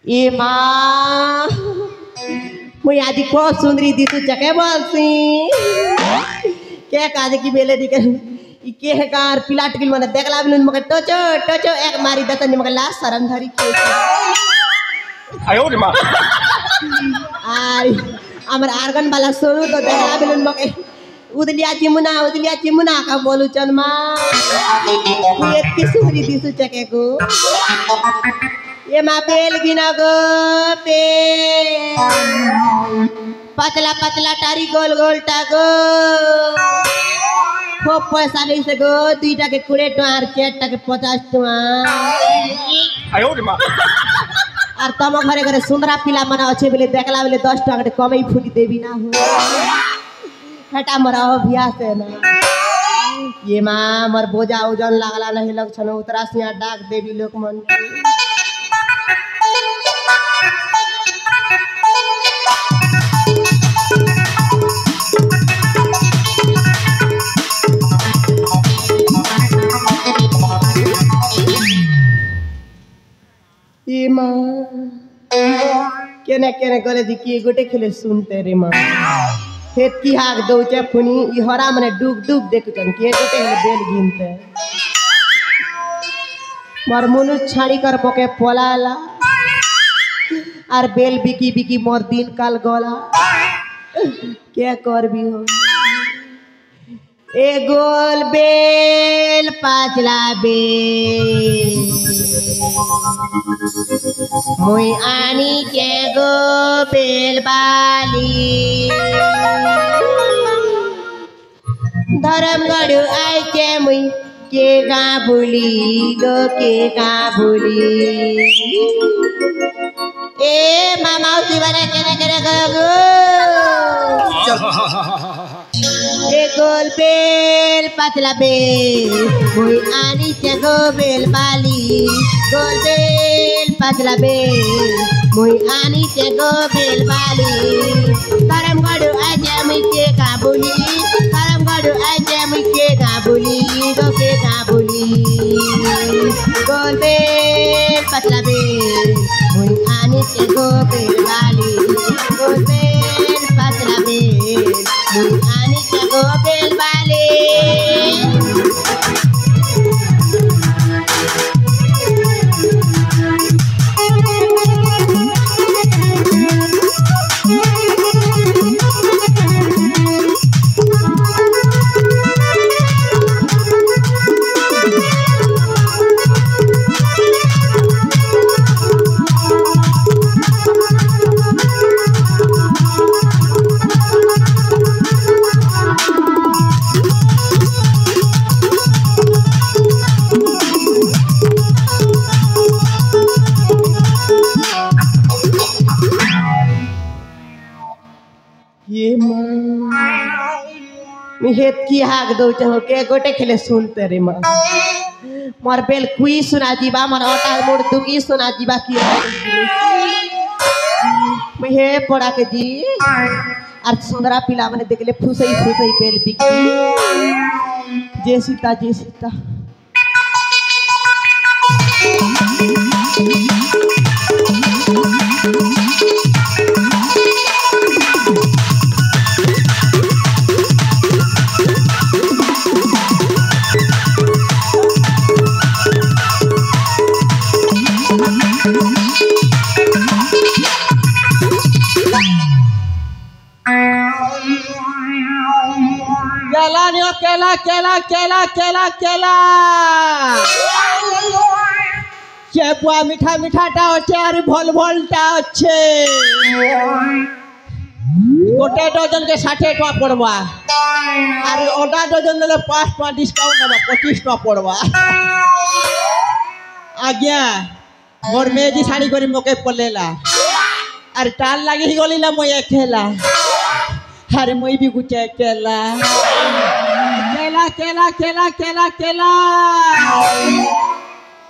ए माँ मुई आज को सुंदरी दी तू चके बोलसी क्या काजे की बेले दी के कार पिलाट किल मन देखला बिन मके टोचो टोचो एक मारी दत नि मके लास्ट शरम धरी के आयो रे मां आई हमर आर्गन वाला सोनू तो देखला बिन मके उदलिया चिमुना का बोलू चन मां ये की सुंदरी दी तू चके को ये माँ बेल गिना गो पे पतला पतला टारी गोल गोल टागो खूब पैसा नहीं से गो दुईटा के 20 टुआर 4टा के 50 टुआर आयो रे मां और तम घरे घरे सुंदरा पिला मना अच्छे बेले देखला बेले 10 टका के कमई फुली देवी ना हो हटा मरा हो बिया से ना ये माँ मर बोझा ओजन लागला नहीं लग छनो उतरा सिया डाक देवी लोक मन ये माँ केने केने गले दी की गोटे खेले सुनते रे माँ खेत की हाक दो फुनी ई हरा मने डूब डूब देख चन के गोटे हेले बेल गिनते मोर मुनु छाड़ी कर पके पोलाला और बेल बिकी बिकी मोर दिन काल गोला क्या कर भी हो ए गोल बेल पाचला बेल मुई आनी के गो बेल बाली धर्म गढ़ आय के मुई के गा भूली गो के गा भूली ए मामा शिवने केने केने गो ए गोल बेल पतला बेल मुई आनी के गो बेल बाली गोल बेल पतला बेल मुई आनी के गो बेल बाली करम गड़ू आजे मुई के काबुली करम गड़ू आजे मुई के काबुली गो के काबुली गोल बेल पतला बेल मुई आनी के गो बेल बाली गोल बेल पतला बेल मुई आनी के गो बेल बाली ये मैं हेत की हाक दो चाहो के गोटे खेले सुनते रे माँ मोर बेल कुई सुना जीवा मोर ओटा मोड़ दुगी सुना जीवा की मैं हे पड़ा के जी और सुंदरा पिला मने देखले फुसई फुसई बेल बिकी जे सीता केला केला केला केला केला चेपुआ मीठा मीठाटा अच्छे और भल भलटा अच्छे गोटे डजन के 60 टका पड़वा और ओटा डजन देले 5 टका डिस्काउंट दबा 25 टका पड़वा आज्ञा मोर मेजी साड़ी करी मके पलेला और टाल लागी ही गलीला मोय खेला अरे मोई भी कुछ केला केला केला केला केला केला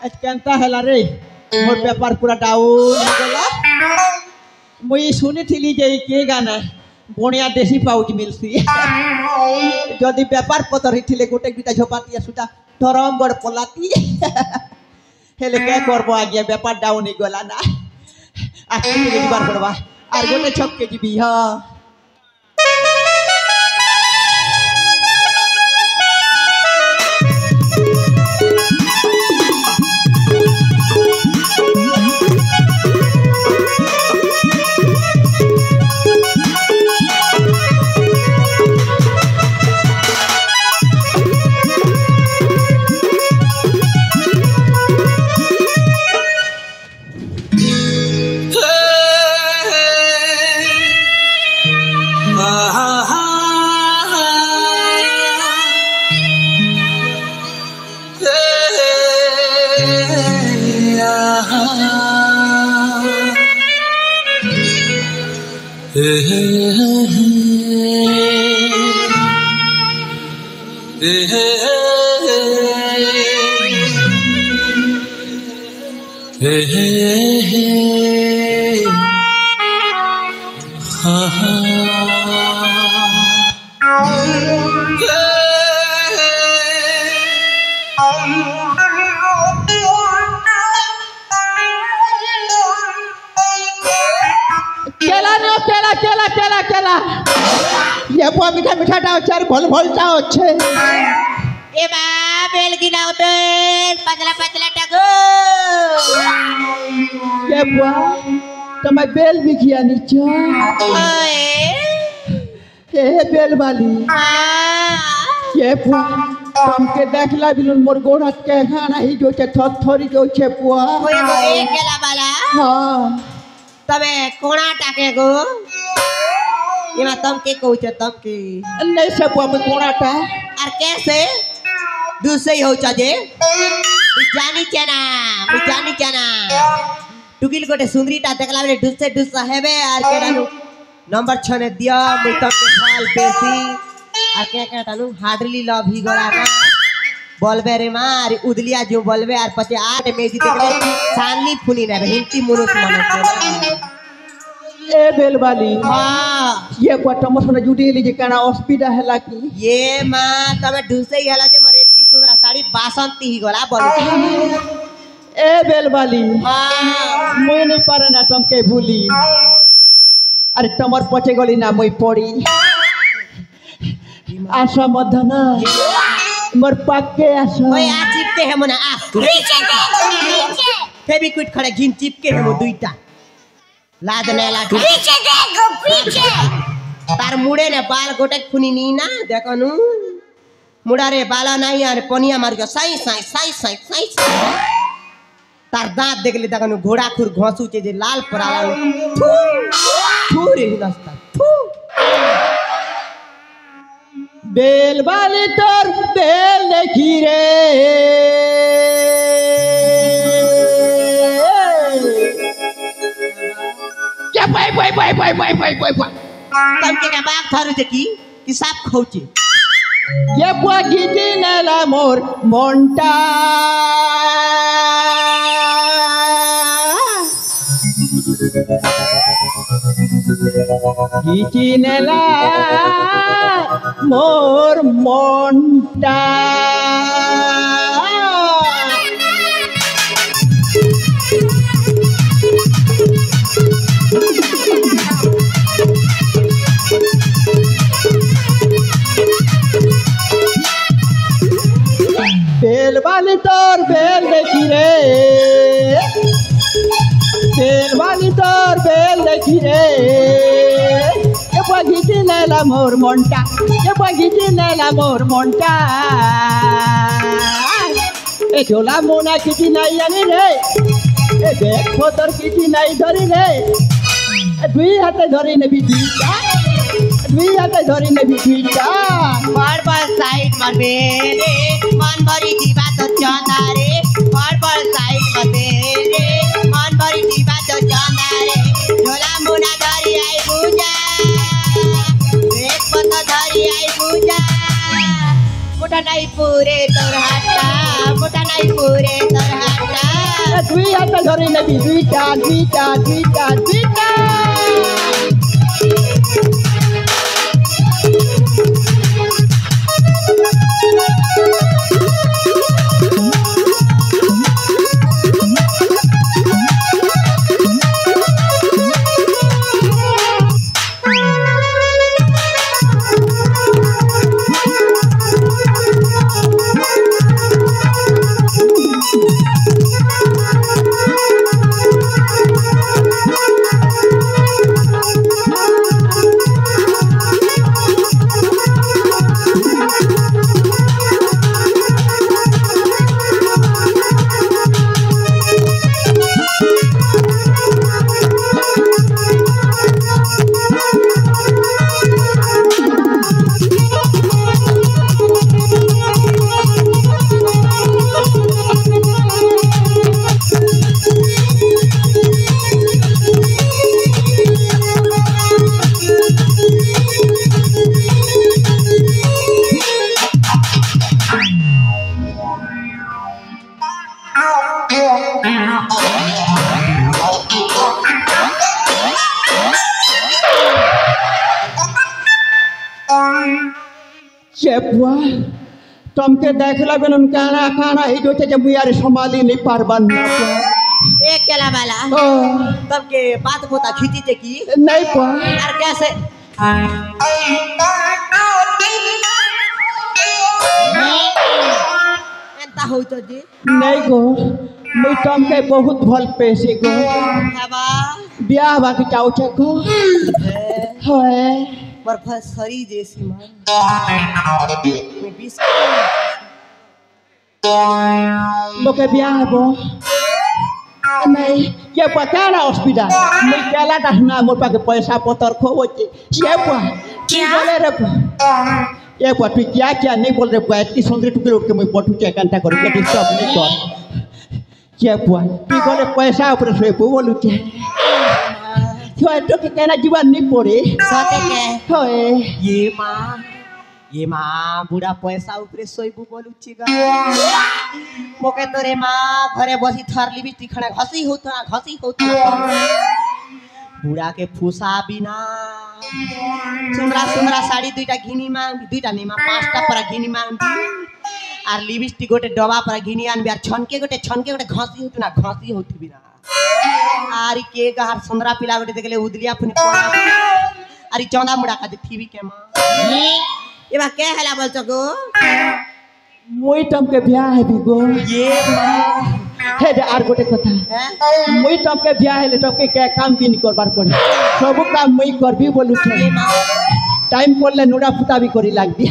आज केनता हैला रे मोर व्यापार पूरा डाउन हो गला मुई सुनी थिली जे के गाना बणिया देसी पाउच मिलसी जदि व्यापार पतर हिथिले गोटे बिटा झोपातिया सुता धरम बड़ पलाती हेले के करबो आज्ञा व्यापार डाउन ही गला ना দিবার করবা আর গোটে ছককে দিবি হ্যাঁ মিঠা মিঠাটা হচ্ছে আর ভল ভলটা হচ্ছে এবা বেল গিনাও বেল পাতলা পাতলাটা গো তোমার বেল বিখিয়া নিচ্ছ এ বেল বালি তোমাকে দেখলা বিলুন মোর গোড় হাতকে খানা হি যাচ্ছে থরথরি যাচ্ছে পুয়া গেলা বালা হ্যাঁ তবে কোণাটাকে গো एमा तमके कहू तमके नहीं से पुआ कोणाटा और कैसे दूसरे हो जे जानी चना टुकिल गोटे सुंदरीटा देखला बेले डुसे डुसा हेबे और केडानु नंबर 6 ने दिया मुई तमके हाल बेसी और के केटानु हार्डली लव ही गराना बोलबे रे मार उदलिया जो बोलबे और पचे 8 मेजी देखले सानली फुनी ने हिंती मुनुस मनस ए बेलवाली हां ये पटम सने जुटी लीजे काना हॉस्पिटल हैला की ये मां तमे ढुसे ही हला जे मोर एतकी सुंदर साड़ी बासंती ही गला बोल ए बेलवाली हां मुई नहीं पारे ना तमके भूली अरे तमर पचे गली ना मुई पड़ी आशा मधना मोर पक्के आशा ओए आ चिपके है मना आ नीचे फेविक्विक खड़े घिन चिपके है वो दुईटा लाद ने लाद पीछे देखो पीछे तार मुड़े ने बाल गोटे खुनी नी ना देखो नु मुड़ा रे बाला नहीं यार पनिया मार के साई साई साई साई साई तार दांत देखले देखो नु घोड़ा खुर घोसू जे जे लाल पराला थू रे हिलस्ता थू बेल वाली तोर बेल देखी रे तमके का बाप थारु जे की साफ खौचे ये पुआ गीती नेला मोर मोंटा गीती नेला मोर मोंटा बेल वाली तोर बेल देखी रे बेल वाली तोर बेल देखी रे ये बगीची नेला मोर मोंटा ये बगीची नेला मोर मोंटा ए झोला मोना किची नहीं आनी रे ए बैग फोतर किची नहीं धरी रे दुई हाथे धरी ने भी दुई हाथे धरी ने भी दुईटा बड़ साइड मरबे रे मन भरी जीवा तो चंदा रे बड़ साइड मरबे रे मन भरी जीवा तो चंदा रे झोला मुना धरी आई पूजा एक पता धरी आई पूजा मोटा नहीं पूरे तोर हाटा मोटा नहीं पूरे तोर हाटा दुई हाथे धरी ने भी दुईटा दुईटा दुईटा दुईटा ये बुआ तुमके देखला बेन काना काना ही जो जे मुयारे संभाली नहीं पारबन ना ए केला वाला ओ तब के बात पोता खींची थे की नहीं बुआ यार कैसे एंता हो तो जी नहीं गो मुई तुमके बहुत भल पेशी गो हवा ब्याह बाकी चाउ चको होए पर फसरी जैसी मां मैं 20 मोके ब्याह बो नहीं ये पता ना हॉस्पिटल मैं केला डहना मोर पाके पैसा पतर खो ये बुआ की बोले रे ये बुआ तू क्या नहीं बोल रे बुआ इतनी सुंदर टुकड़े उठ के मैं पटू के घंटा करूं के डिस्टर्ब नहीं कर ये बुआ तू बोले पैसा ऊपर से बोलू के तो के कहना जीवन नहीं पड़े सते के होए ये माँ बुढ़ा पैसा ऊपर सोईबू बोलू चिगा मोके तोरे माँ घरे बसी थर लिपस्टिक खड़ा घसी होता बुढ़ा के फूसा बिना सुंदरा साड़ी दुईटा घिनी मांग दुईटा नहीं माँ 5टा पर घिनी मांग और लिपस्टिक गोटे डबा पर घिनी आन बियार छनके गोटे घसी होती ना घसी होती बिना आरी के गहार सुंदरा पिला गोटे देखले उदलिया फुनी पड़ा आरी चौंदा मुड़ा का थीवी के मां ये बा के हला बोल सको मुई तुमके ब्याह है बिगो ये मां हे दे आर गोटे कथा हैं मुई तुमके ब्याह है ले तुमके के काम भी नहीं करबार पड़े सब काम मुई करबी बोलू छे टाइम पड़ले नुड़ा फुटा भी करी लागबी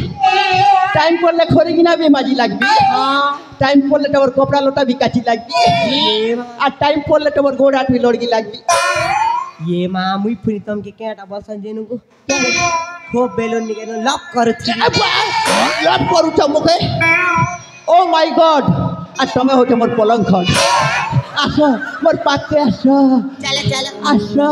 टाइम पड़ले खोरी गिना भी माजी लागबी हां टाइम पड़ले तोर कपड़ा लोटा भी काची लागबी ये आ टाइम पड़ले तोर गोड़ हाथ भी लड़गी लागबी ये मां मुई फुनी तम के केटा बसन जेनु को खूब बेलून निकेनो लॉक करू थी लॉक करू छ मोके ओ माय गॉड आ तमे होते मोर पलंग खट आसो मोर पाके आसो चल आसो